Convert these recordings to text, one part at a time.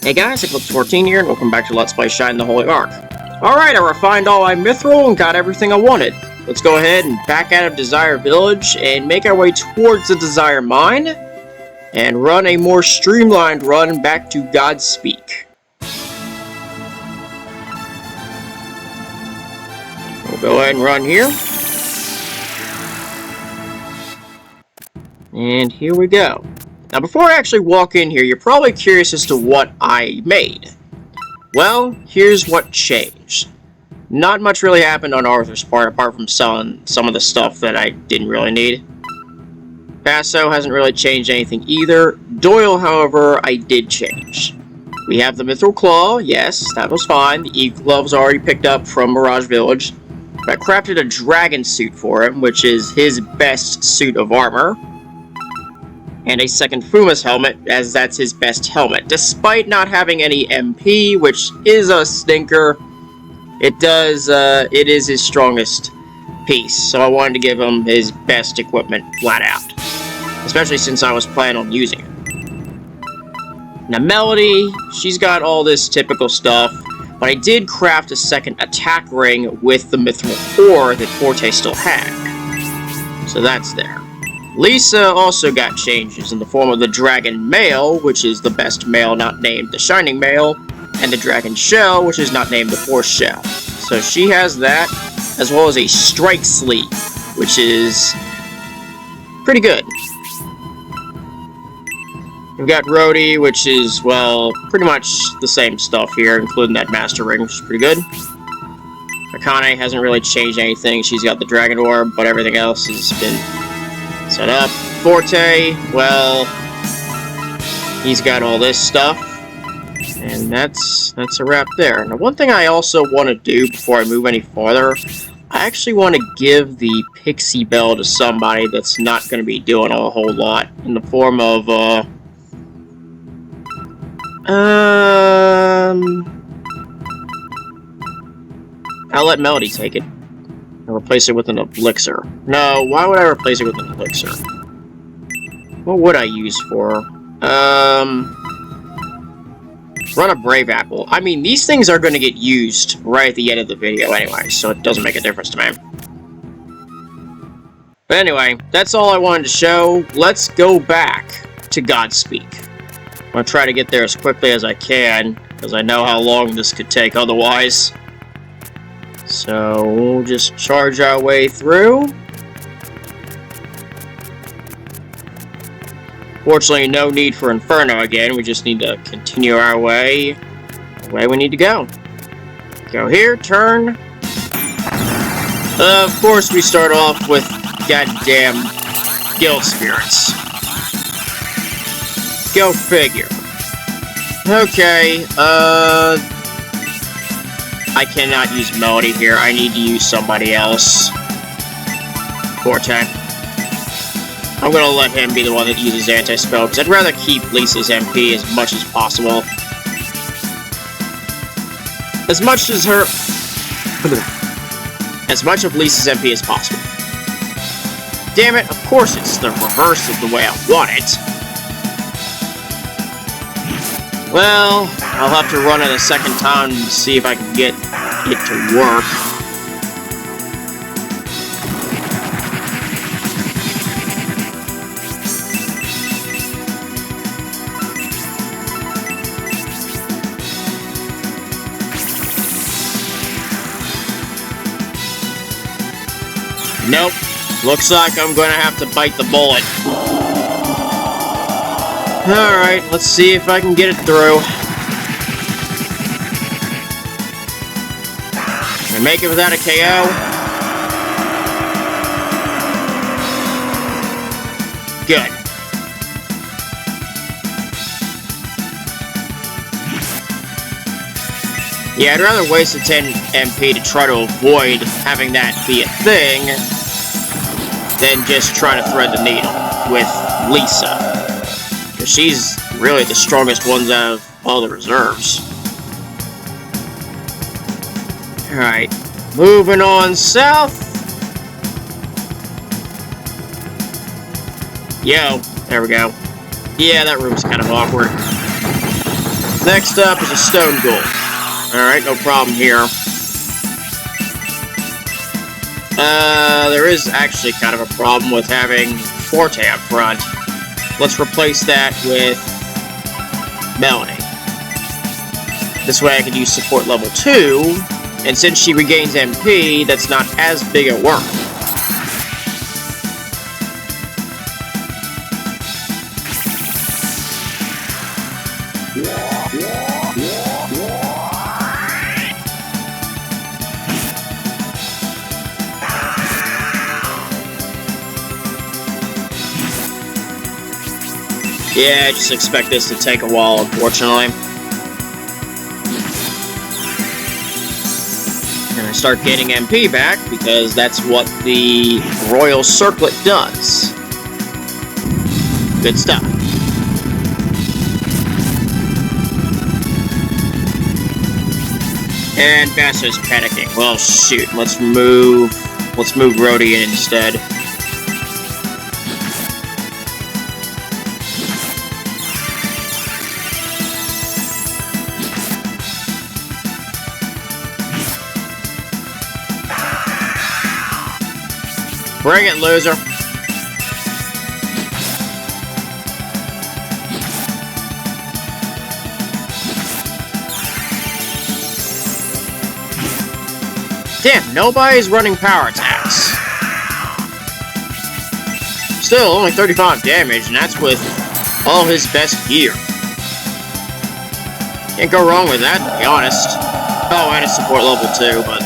Hey guys, Eclipse14 here, and welcome back to Let's Play Shine the Holy Ark. Alright, I refined all my Mithril and got everything I wanted. Let's go ahead and back out of Desire Village and make our way towards the Desire Mine and run a more streamlined run back to Godspeak. We'll go ahead and run here. And here we go. Now, before I actually walk in here, you're probably curious as to what I made. Well, here's what changed. Not much really happened on Arthur's part, apart from selling some of the stuff that I didn't really need. Basso hasn't really changed anything either. Doyle, however, I did change. We have the Mithril Claw, yes, that was fine. The Eve Glove's already picked up from Mirage Village. I crafted a dragon suit for him, which is his best suit of armor. And a second Fuma's helmet, as that's his best helmet. Despite not having any MP, which is a stinker, it is his strongest piece, so I wanted to give him his best equipment flat out. Especially since I was planning on using it. Now Melody, she's got all this typical stuff, but I did craft a second attack ring with the Mithril ore that Forte still had. So that's there. Lisa also got changes in the form of the Dragon Mail, which is the best mail not named the Shining Mail, and the Dragon Shell, which is not named the Force Shell. So she has that, as well as a Strike Sleeve, which is pretty good. We've got Rhodey, which is, well, pretty much the same stuff here, including that Master Ring, which is pretty good. Akane hasn't really changed anything. She's got the Dragon Orb, but everything else has been set up. Forte, well, he's got all this stuff, and that's a wrap there. Now, one thing I also want to do before I move any farther, I actually want to give the Pixie Bell to somebody that's not going to be doing a whole lot, in the form of, I'll let Melody take it. And replace it with an elixir. No, why would I replace it with an elixir? What would I use for? Run a Brave Apple. I mean, these things are going to get used right at the end of the video anyway, so it doesn't make a difference to me. But anyway, that's all I wanted to show. Let's go back to Godspeak. I'm going to try to get there as quickly as I can, because I know how long this could take otherwise. So, we'll just charge our way through. Fortunately, no need for Inferno again. We just need to continue our way the way we need to go. Go here, turn. Of course, we start off with goddamn Guild Spirits. Go figure. Okay, I cannot use Melody here. I need to use somebody else. Forte. I'm gonna let him be the one that uses anti-spell, because I'd rather keep Lisa's MP as much as possible. As much of Lisa's MP as possible. Damn it, of course it's the reverse of the way I want it. Well, I'll have to run it a second time to see if I can get it to work. Nope. Looks like I'm gonna have to bite the bullet. Alright, let's see if I can get it through. Can I make it without a KO? Good. Yeah, I'd rather waste the 10 MP to try to avoid having that be a thing than just try to thread the needle with Lisa. Because she's really the strongest ones out of all the reserves. Alright, moving on south. Yo, there we go. Yeah, that room's kind of awkward. Next up is a stone ghoul. Alright, no problem here. There is actually kind of a problem with having Forte up front. Let's replace that with Melanie. This way I can use support level 2, and since she regains MP, that's not as big a work. Yeah, I just expect this to take a while, unfortunately. And I start gaining MP back, because that's what the Royal Circlet does. Good stuff. And Basso's panicking. Well, shoot, let's move Rhodey in instead. Bring it, loser. Damn, nobody's running power attacks. Still, only 35 damage, and that's with all his best gear. Can't go wrong with that, to be honest. Oh, and a support level 2, but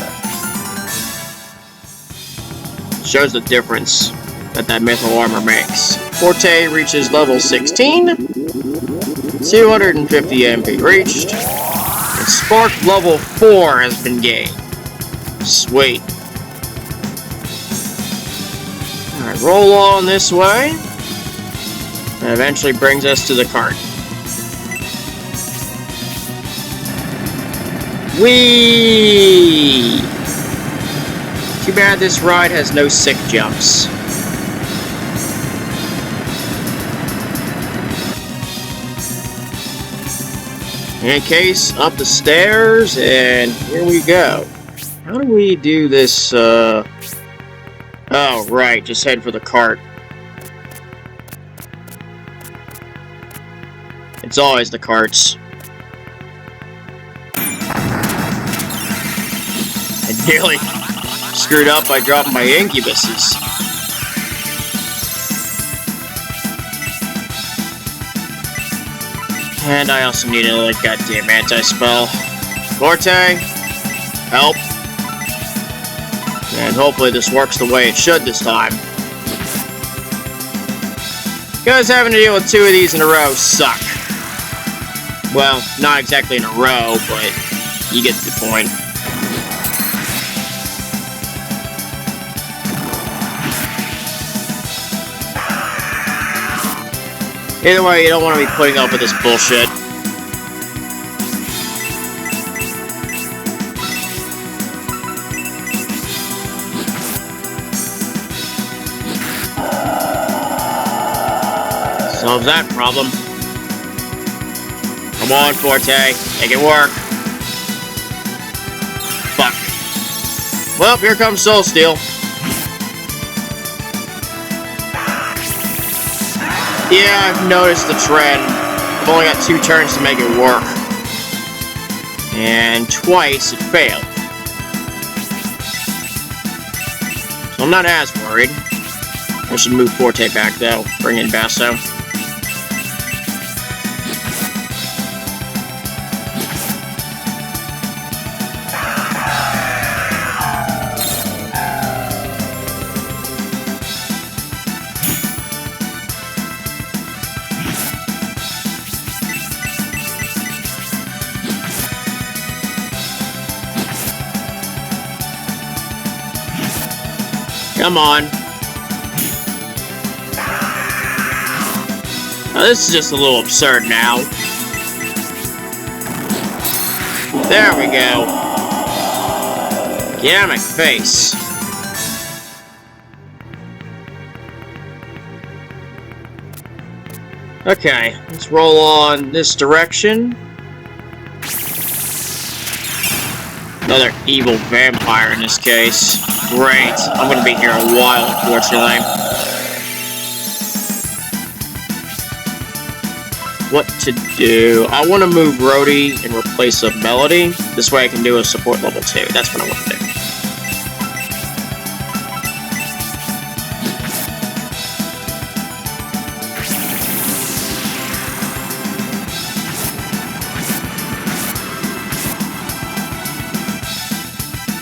shows the difference that Mithril armor makes. Forte reaches level 16, 250 MP reached, and Spark level 4 has been gained. Sweet. Alright, roll on this way, and eventually brings us to the cart. Whee! Too bad this ride has no sick jumps. In any case, up the stairs, and here we go. How do we do this, Oh, right, just head for the cart. It's always the carts. I nearly screwed up by dropping my incubuses. And I also need another goddamn anti-spell. Forte, help. And hopefully this works the way it should this time. Because having to deal with 2 of these in a row suck. Well, not exactly in a row, but you get the point. Either way, you don't want to be putting up with this bullshit. Solves that problem. Come on, Forte. Make it work. Fuck. Well, here comes Soul Steel. Yeah, I've noticed the trend. I've only got 2 turns to make it work. And twice it failed. So I'm not as worried. I should move Forte back though. Bring in Basso. Come on. Now, this is just a little absurd now. There we go. Get out of my face. Okay, let's roll on this direction. Another evil vampire in this case. Great. I'm gonna be here a while, unfortunately. What to do? I want to move Rhodey and replace a Melody. This way I can do a support level 2. That's what I want to do.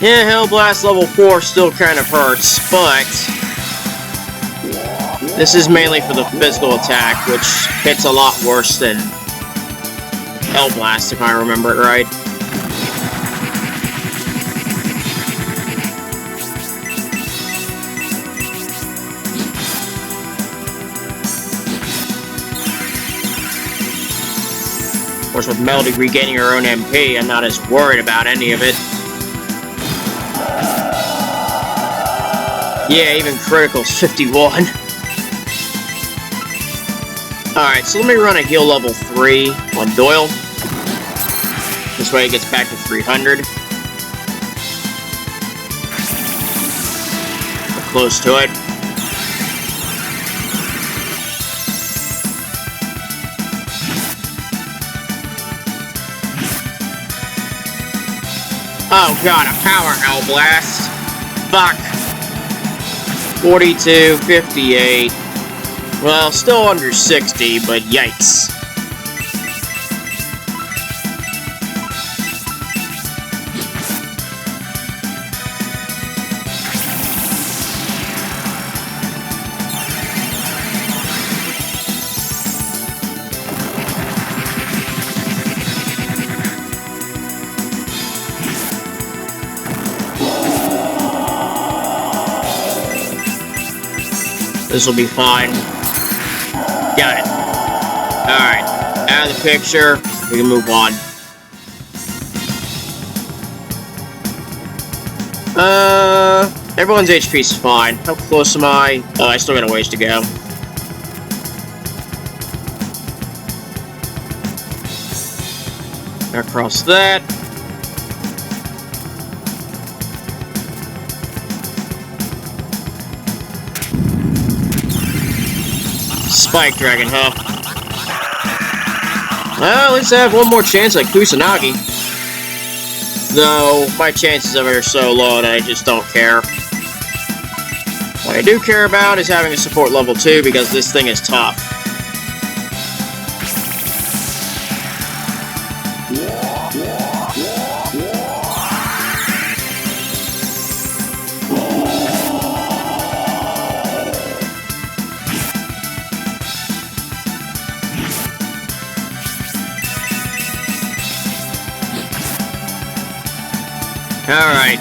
Yeah, Hellblast level 4 still kind of hurts, but this is mainly for the physical attack, which hits a lot worse than Hellblast, if I remember it right. Of course, with Melody regaining her own MP, I'm not as worried about any of it. Yeah, even critical's 51. Alright, so let me run a heal level 3 on Doyle. This way it gets back to 300. We're close to it. Oh god, a power Hellblast. Fuck. 42, 58. Well, still under 60, but yikes. This will be fine. Got it. Alright. Out of the picture. We can move on. Everyone's HP's fine. How close am I? Oh, I still got a ways to go. Across that. Spike Dragon, huh? Well, at least I have one more chance like Kusanagi. Though, my chances of it are so low that I just don't care. What I do care about is having a support level 2 because this thing is tough. Alright.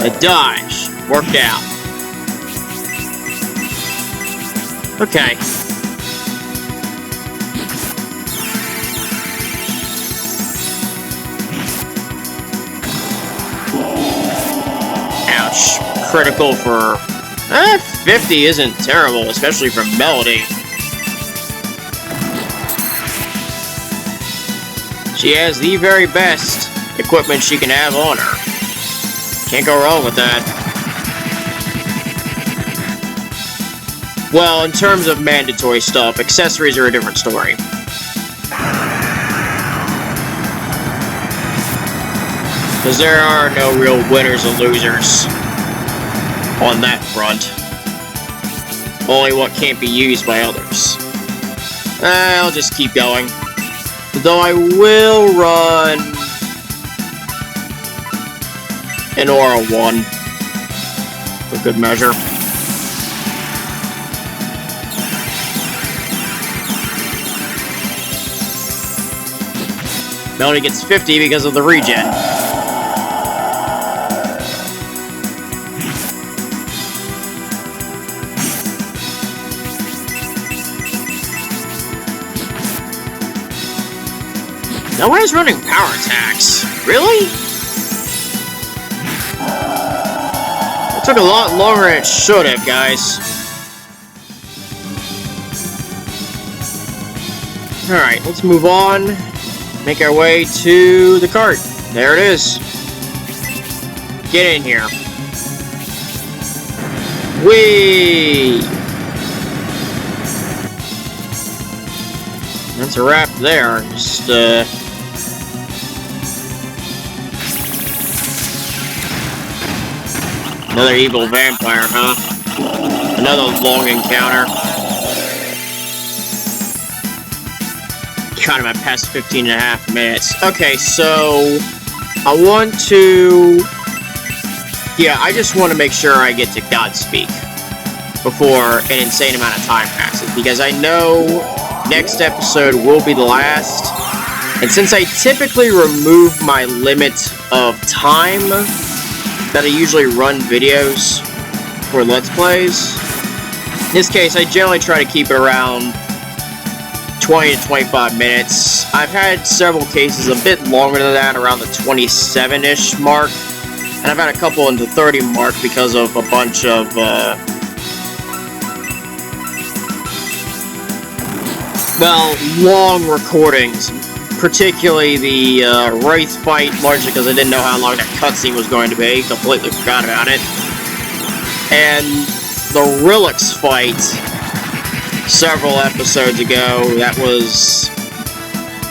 A dodge. Worked out. Okay. Ouch. Critical for... 50 isn't terrible, especially for Melody. She has the very best equipment she can have on her. Can't go wrong with that. Well, in terms of mandatory stuff, accessories are a different story. Because there are no real winners and losers on that front. Only what can't be used by others. I'll just keep going. Though I will run an Aura 1 for good measure. Melody gets 50 because of the regen. Now why is running power attacks? Really? It took a lot longer than it should have, guys. Alright, let's move on. Make our way to the cart. There it is. Get in here. Whee! That's a wrap there. Just, another evil vampire, huh? Another long encounter. God, I'm at past 15.5 minutes. Okay, so I want to... Yeah, I just want to make sure I get to Godspeak before an insane amount of time passes, because I know next episode will be the last, and since I typically remove my limit of time that I usually run videos for Let's Plays, in this case, I generally try to keep it around 20 to 25 minutes. I've had several cases a bit longer than that, around the 27-ish mark, and I've had a couple in the 30 mark because of a bunch of, well, long recordings, particularly the Wraith fight, largely because I didn't know how long that cutscene was going to be, completely forgot about it, and the Rilix fight several episodes ago. That was...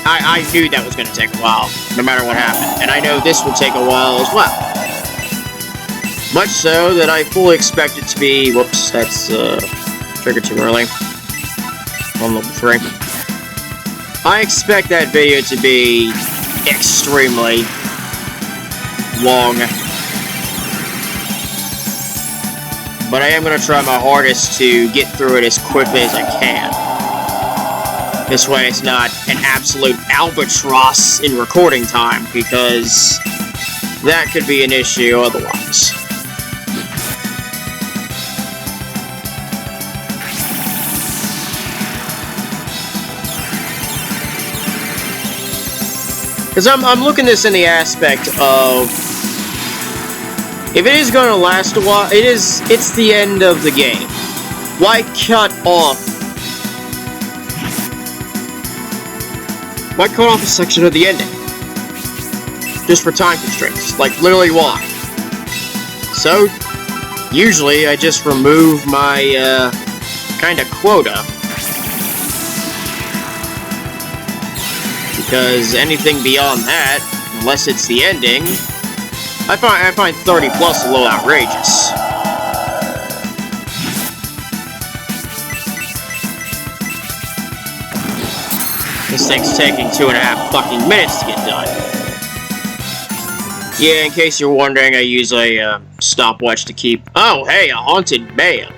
I knew that was going to take a while, no matter what happened, and I know this will take a while as well. Much so that I fully expect it to be... Whoops, that's triggered too early. On level 3. I expect that video to be extremely long. But I am going to try my hardest to get through it as quickly as I can. This way it's not an absolute albatross in recording time, because that could be an issue otherwise. Because I'm looking at this in the aspect of, if it is going to last a while, it's the end of the game. Why cut off a section of the ending? Just for time constraints. Like, literally why? So, usually I just remove my, kind of quota. Because anything beyond that, unless it's the ending, I find 30 plus a little outrageous. This thing's taking 2.5 fucking minutes to get done. Yeah, in case you're wondering, I use a stopwatch to keep... Oh, hey, a haunted mail.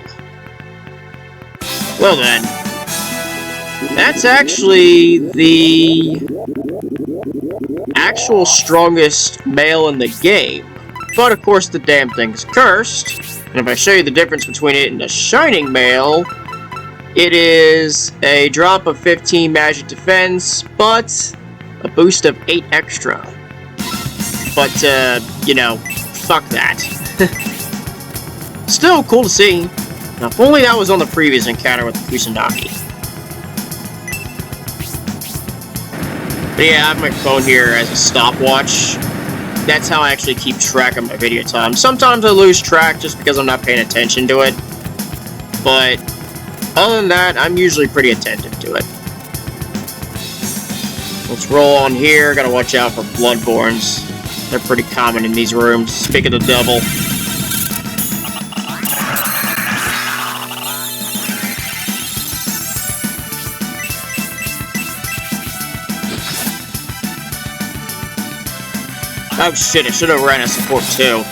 Well then, that's actually the actual strongest mail in the game. But of course the damn thing's cursed. And if I show you the difference between it and the shining mail, it is a drop of 15 magic defense, but a boost of 8 extra. But, you know, fuck that. Still cool to see. Now, if only that was on the previous encounter with the Kusanagi. But yeah, I have my phone here as a stopwatch. That's how I actually keep track of my video time. Sometimes I lose track just because I'm not paying attention to it. But other than that, I'm usually pretty attentive to it. Let's roll on here. Gotta watch out for Bloodborns. They're pretty common in these rooms. Speak of the devil. Oh shit, I should have ran a support too.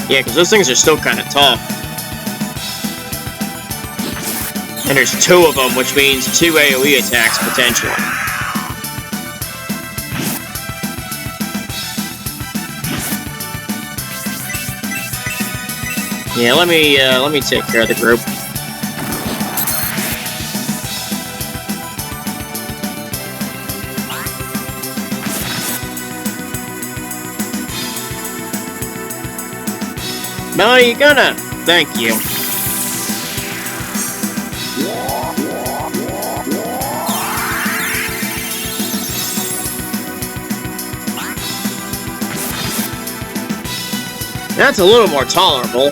Yeah, because those things are still kind of tough. And there's 2 of them, which means 2 AoE attacks, potentially. Yeah, let me take care of the group. Melody, you gonna? Thank you. That's a little more tolerable.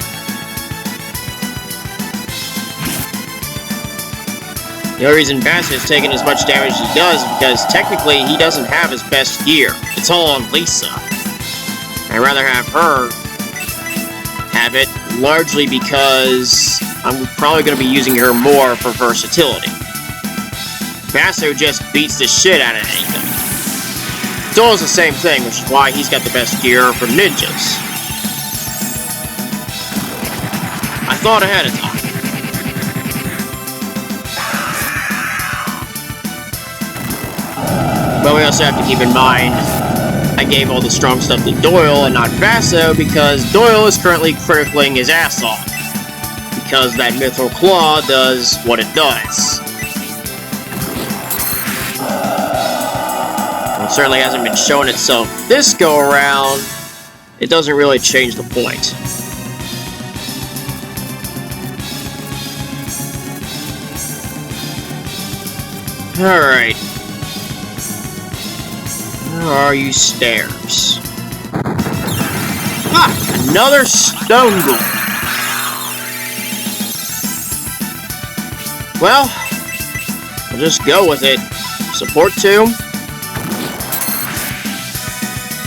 The only reason Bassett is taking as much damage as he does is because technically he doesn't have his best gear. It's all on Lisa. I'd rather have her have it, largely because I'm probably going to be using her more for versatility. Basso just beats the shit out of anything. Doyle's the same thing, which is why he's got the best gear for ninjas. I thought ahead of time. But we also have to keep in mind, I gave all the strong stuff to Doyle and not Basso because Doyle is currently criticling his ass off. Because that Mithril Claw does what it does. It certainly hasn't been showing itself this go around. It doesn't really change the point. Alright. Where are you stairs? Ah! Another stone ghoul! Well, I'll just go with it. Support 2.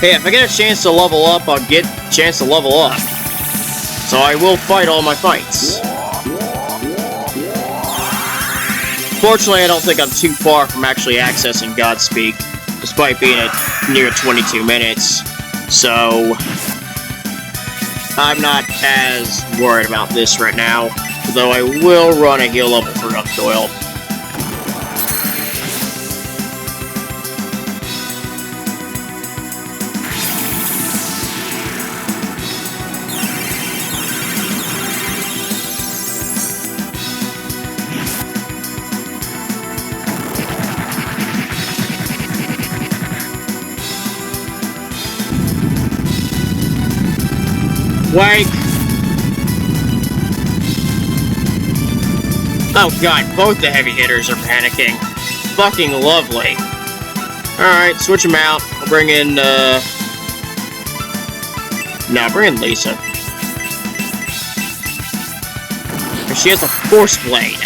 Hey, if I get a chance to level up, I'll get a chance to level up. So I will fight all my fights. Fortunately, I don't think I'm too far from actually accessing Godspeak, despite being at near 22 minutes. So I'm not as worried about this right now, though I will run a heal level for Doyle. Wake! Oh god, both the heavy hitters are panicking. Fucking lovely. Alright, switch them out. I'll bring in, no, bring in Lisa. She has a Force Blade.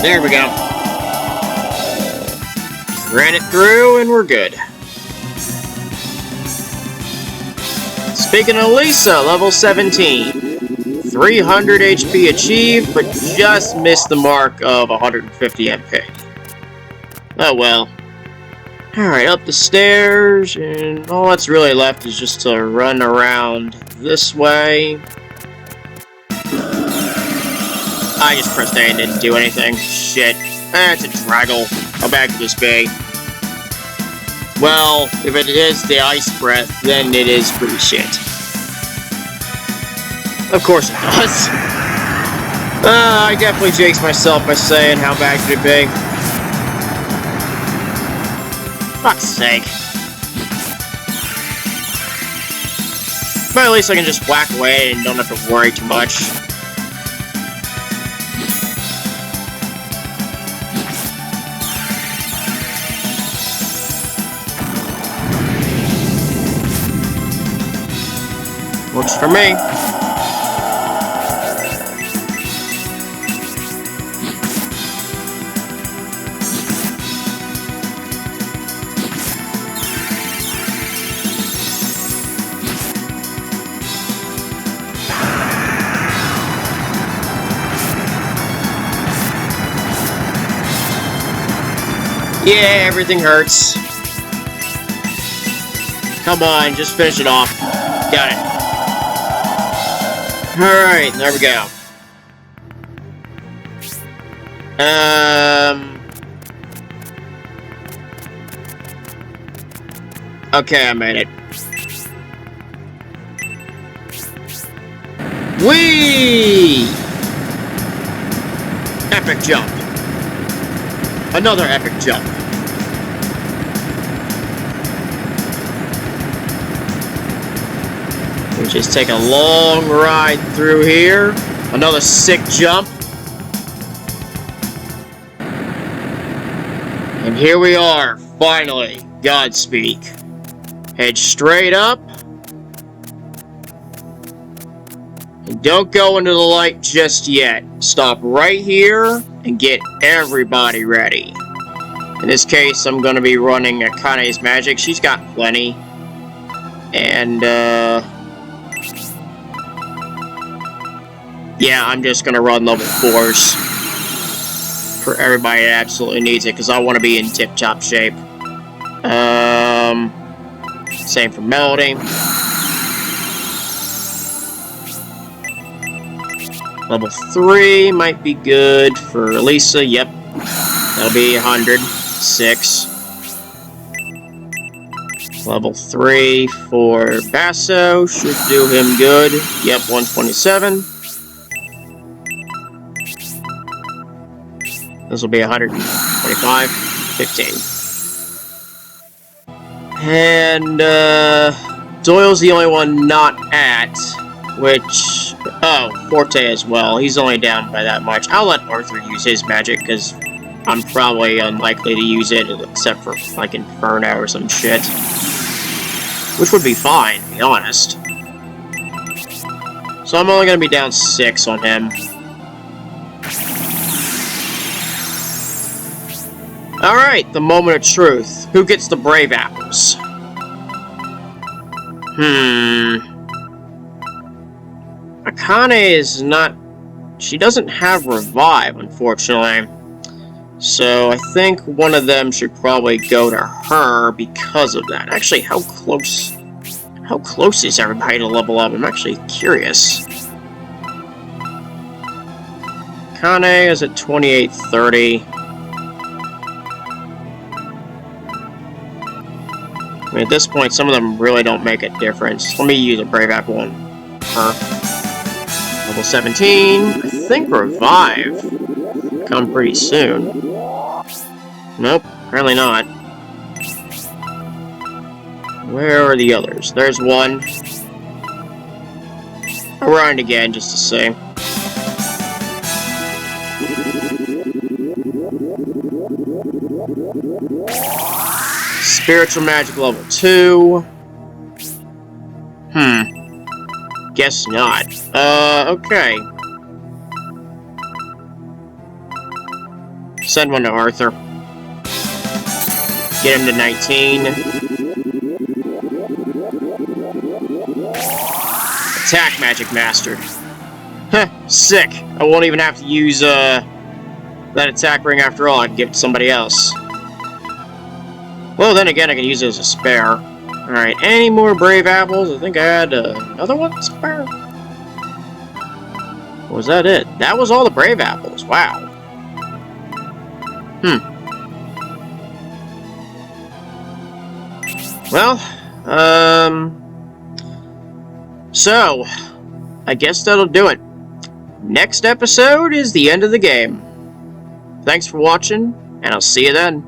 There we go. Ran it through, and we're good. Speaking of Lisa, level 17. 300 HP achieved, but just missed the mark of 150 MP. Oh well. Alright, up the stairs, and all that's really left is just to run around this way. I just pressed A and didn't do anything. Shit. That's a draggle. How bad could this be? Well, if it is the ice breath, then it is pretty shit. Of course it does. I definitely jinxed myself by saying how bad could it be. Fuck's sake. But at least I can just whack away and don't have to worry too much. Works for me. Yeah, everything hurts. Come on, just finish it off. Got it. Alright, there we go. Okay, I made it. Whee! Epic jump. Another epic jump. Just take a long ride through here. Another sick jump. And here we are, finally, Godspeak. Head straight up. And don't go into the light just yet. Stop right here and get everybody ready. In this case, I'm going to be running Akane's magic. She's got plenty. And, yeah, I'm just going to run level 4s. For everybody that absolutely needs it, because I want to be in tip-top shape. Same for Melody. Level 3 might be good for Lisa. Yep. That'll be 106. Level 3 for Basso. Should do him good. Yep, 127. This will be 125. 15. And, Doyle's the only one not at, which... Oh, Forte as well. He's only down by that much. I'll let Arthur use his magic, because I'm probably unlikely to use it, except for, like, Inferno or some shit. Which would be fine, to be honest. So I'm only going to be down 6 on him. Alright, the moment of truth. Who gets the Brave Apples? Akane is not... She doesn't have Revive, unfortunately. So I think one of them should probably go to her because of that. Actually, how close is everybody to level up? I'm actually curious. Akane is at 2830. I mean, at this point, some of them really don't make a difference. Let me use a Brave Apple on her. Level 17. I think Revive come pretty soon. Nope, apparently not. Where are the others? There's one. I'll grind again just to see. Spiritual Magic level 2. Guess not. Okay. Send one to Arthur. Get him to 19. Attack Magic mastered. Heh, sick. I won't even have to use, that attack ring after all. I can give it to somebody else. Well, then again, I can use it as a spare. Alright, any more Brave Apples? I think I had another one spare. Was that it? That was all the Brave Apples. Wow. Well, so, I guess that'll do it. Next episode is the end of the game. Thanks for watching, and I'll see you then.